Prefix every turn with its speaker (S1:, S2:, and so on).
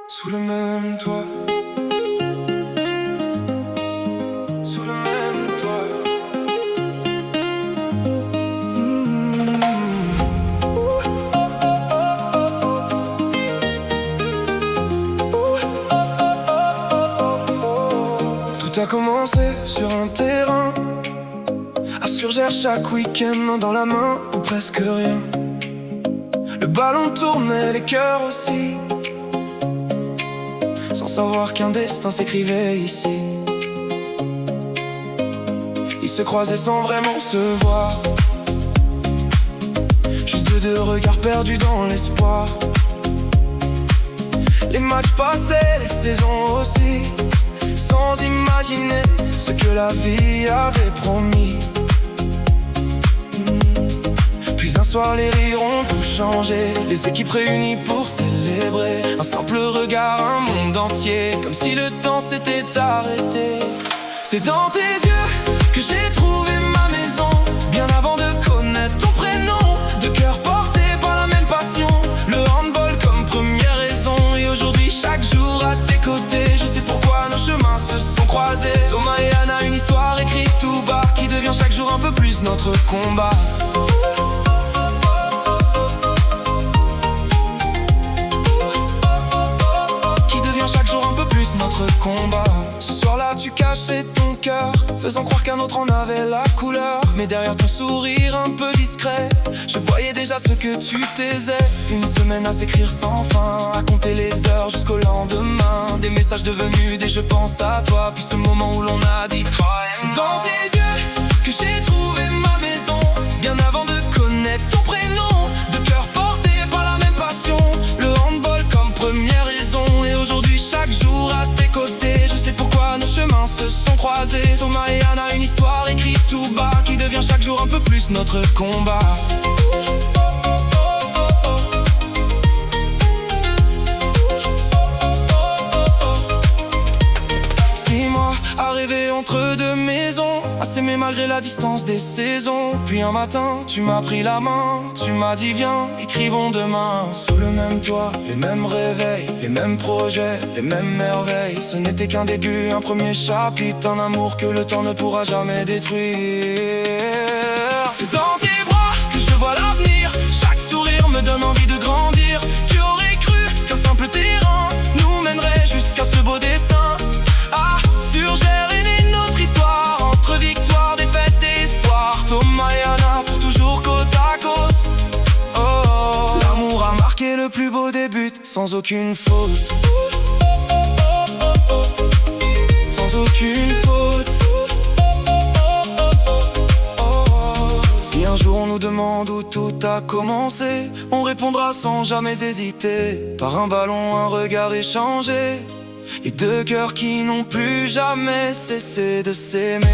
S1: Sous le même toit, sous le même toit. Tout a commencé sur un terrain, à Surgères chaque week-end, main dans la main ou presque rien. Le ballon tournait, les cœurs aussi, sans savoir qu'un destin s'écrivait ici. Ils se croisaient sans vraiment se voir, juste deux regards perdus dans l'espoir. Les matchs passaient, les saisons aussi, sans imaginer ce que la vie avait promis. Puis un soir les rires ont tout changé, les équipes réunies pour célébrer. Un simple regard, un monde entier, comme si le temps s'était arrêté. C'est dans tes yeux que j'ai trouvé ma maison, bien avant de connaître ton prénom. Deux cœurs portés par la même passion, le handball comme première raison. Et aujourd'hui chaque jour à tes côtés, je sais pourquoi nos chemins se sont croisés. Thomas et Anna, une histoire écrite tout bas, qui devient chaque jour un peu plus notre combat. Notre combat. Ce soir-là tu cachais ton cœur, faisant croire qu'un autre en avait la couleur. Mais derrière ton sourire un peu discret, je voyais déjà ce que tu taisais. Une semaine à s'écrire sans fin, à compter les heures jusqu'au lendemain. Des messages devenus des je pense à toi, puis ce moment où l'on a dit toi et moi. Dans tes yeux que j'ai trouvé ma maison, bien avant de connaître ton prénom. Deux cœurs portés par la même passion, le handball comme première raison. Et aujourd'hui chaque jour à tes côtés, je sais pourquoi nos chemins se sont croisés. Thomas et Anna, une histoire écrite tout bas, qui devient chaque jour un peu plus notre combat. À rêver entre deux maisons, à s'aimer malgré la distance des saisons. Puis un matin, tu m'as pris la main, tu m'as dit viens, écrivons demain. Sous le même toit, les mêmes réveils, les mêmes projets, les mêmes merveilles. Ce n'était qu'un début, un premier chapitre, un amour que le temps ne pourra jamais détruire. C'est dans tes bras que je vois l'avenir, chaque sourire me donne envie de grandir. Qui aurait cru qu'un simple terrain nous mènerait jusqu'à ce beau destin? Surgères est née notre histoire, entre victoire, défaite et espoir. Thomas et Anna pour toujours côte à côte. Oh, l'amour a marqué le plus beau début, sans aucune faute. Sans aucune faute. Si un jour on nous demande où tout a commencé, on répondra sans jamais hésiter, par un ballon, un regard échangé, et deux cœurs qui n'ont plus jamais cessé de s'aimer.